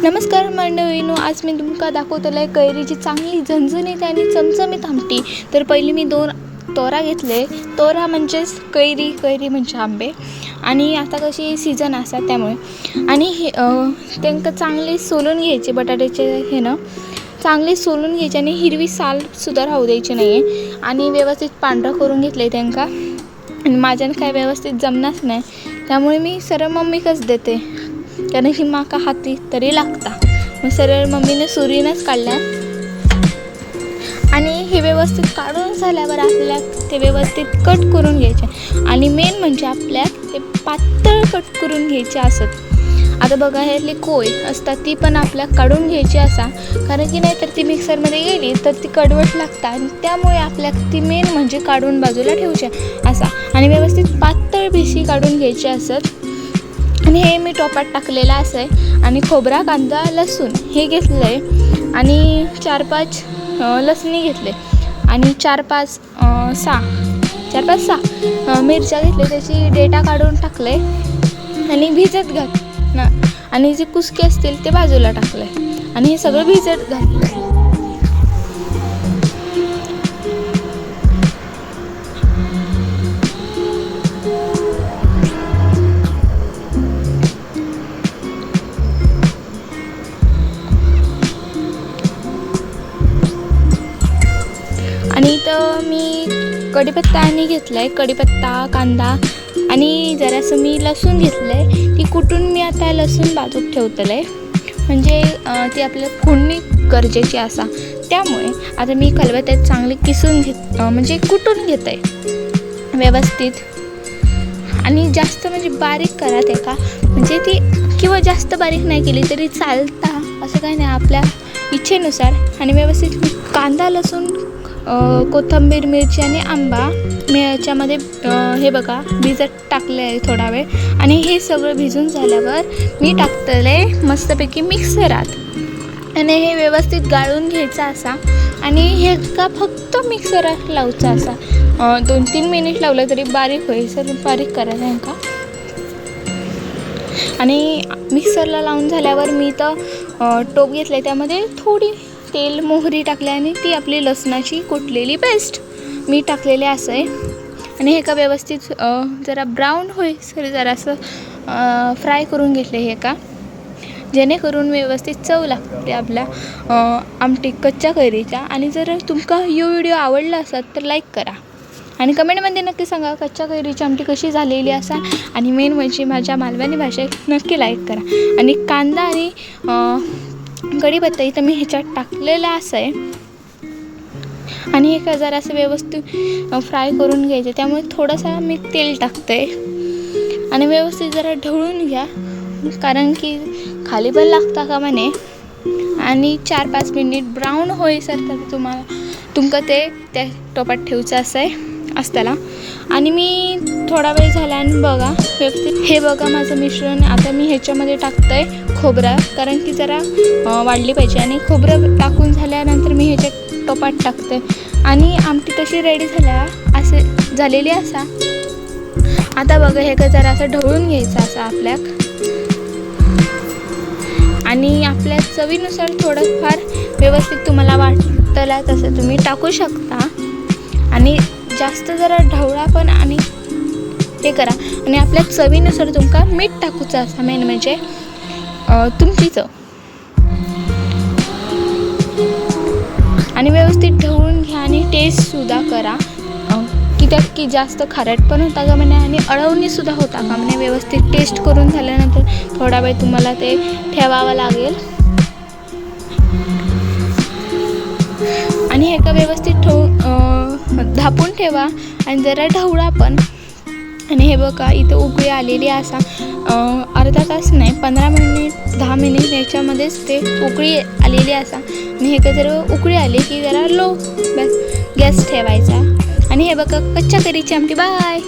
नमस्कार मंडळीनो, आज मी तुमका दाखवतले कैरीची चांगली झणझणीत आणि चमचमीत आमटी। तर पहिली मी 2 तोरा घेतले। तोरा म्हणजेच कैरी, कैरी म्हणजे आंबे। आणि आता कशी सीजन असा त्यामुळे आणि हे त्यांना चांगले सोलून घ्यायचे, बटाट्याचे हे ना चांगले सोलून घ्यायचे आणि हिरवी साल सुद्धा राहू द्यायची नाही। आणि व्यवस्थित पांढरं करून घेतले त्यांना। आणि माझ्याने काय व्यवस्थित जमनाच नाही, त्यामुळे मी सरळ मम्मीकच देते, कारण की माका हाती तरी लागता। मग सरळ मम्मीने सुरीनच काढल्या। आणि हे व्यवस्थित काढून झाल्यावर आपल्या ते व्यवस्थित कट करून घ्यायचे। आणि मेन म्हणजे आपल्या ते पातळ कट करून घ्यायचे असत। आता बघा, ह्यातली कोय असतात ती पण आपल्या काढून घ्यायची असा, कारण की नाहीतर ती मिक्सरमध्ये गेली तर ती कडवट लागतात। आणि त्यामुळे आपल्या ती मेन म्हणजे काढून बाजूला ठेवूचे असा। आणि व्यवस्थित पातळ भिशी काढून घ्यायची असत। आणि हे मी टोपात टाकलेला आहे। आणि खोबरा, कांदा, लसूण हे घेतलं आहे। आणि 4-5 लसणी घेतले। आणि 4-5-6 मिरच्या घेतले, त्याची डेटा काढून टाकले आणि भिजत घातलं। आणि जे कुसके असतील ते बाजूला टाकले आणि हे सगळं भिजत घातलं। आणि इथं मी कढीपत्ता आणि घेतलाय, कढीपत्ता, कांदा आणि जरासं मी लसूण घेतलंय। ती कुटून मी आता लसूण बाजूक ठेवतले, म्हणजे ती आपल्याला फोडणी गरजेची असा। त्यामुळे आता मी खलबत्त्यात चांगले किसून म्हणजे कुटून घेत आहे व्यवस्थित। आणि जास्त म्हणजे बारीक करा ते का, म्हणजे ती किंवा जास्त बारीक नाही केली तरी चालता, असं काही नाही, आपल्या इच्छेनुसार। आणि व्यवस्थित कांदा, लसूण, कोथिंबीर, मिरची आणि आंबा मी याच्यामध्ये हे बघा भिजत टाकले आहे थोडा वेळ। आणि हे सगळं भिजून झाल्यावर मी टाकतले मस्तपैकी मिक्सरात। आणि हे व्यवस्थित गाळून घ्यायचं असा। आणि हे का फक्त मिक्सरात लावचा असा, 2-3 मिनिट लावलं तरी बारीक होईल, सर बारीक करायचं आहे का। आणि मिक्सरला लावून झाल्यावर मी तर टोप घेतले, त्यामध्ये थोडी तेल, मोहरी टाकली आणि ती आपली लसणाची कुटलेली पेस्ट मी टाकलेली आहे। आणि हे का व्यवस्थित जरा ब्राऊन होईल सर जरासं फ्राय करून घेतले हे का, जेणेकरून व्यवस्थित चव लागते आपल्या आमटी कच्च्या कैरीच्या। आणि जर तुमका हा व्हिडिओ आवडला असेल तर लाईक करा आणि कमेंटमध्ये नक्की सांगा कच्च्या कैरीची आमटी कशी झालेली असा। आणि मेन म्हणजे माझ्या मालवणी भाषेत नक्की लाईक करा। आणि कांदा आणि कढीपत्ता इथं मी ह्याच्यात टाकलेला आहे। आणि हे का जरा असं व्यवस्थित फ्राय करून घ्यायचे, त्यामुळे थोडंसं मी तेल टाकते आणि व्यवस्थित जरा ढवळून घ्या, कारण की खाली पण लागता का म्हणे। आणि 4-5 मिनिट ब्राऊन होईसर तर तुमका ते त्या टोपात ठेवचं असताना। आणि मी थोडा वेळ झाला आणि बघा व्यवस्थित हे बघा माझं मिश्रण। आता मी ह्याच्यामध्ये टाकतंय खोबरा, कारण की जरा वाढली पाहिजे। आणि खोबरं टाकून झाल्यानंतर मी ह्याच्या टोपात टाकते। आणि आमटी तशी रेडी झालेली असा। आता बघा हे का जरा असं ढवळून घ्यायचं असं आपल्याक। आणि आपल्या चवीनुसार थोडंफार व्यवस्थित तुम्हाला वाटतला तसं तुम्ही टाकू शकता। आणि जास्त जरा ढवळा पण आणि हे करा। आणि आपल्या चवीनुसार तुमका मीठ टाकूचं असा, मेन म्हणजे तुमची चव। आणि व्यवस्थित ढवळून घ्या आणि टेस्टसुद्धा करा, की जास्त खारट पण होता का म्हणे आणि अळवणीसुद्धा होता का म्हणे। व्यवस्थित टेस्ट करून झाल्यानंतर थोडा वेळ तुम्हाला ते ठेवावं लागेल। आणि हे का व्यवस्थित झापून ठेवा आणि जरा ढवळा पण। आणि हे बघा इथं उकळी आलेली असा, अर्धा तास नाही 15 मिनिट 10 मिनिट याच्यामध्येच ते उकळी आलेली असा। आणि हे का जर उकळी आली की जरा लो गॅस ठेवायचा। आणि हे बघा कच्च्या कैरीची आमटी। बाय।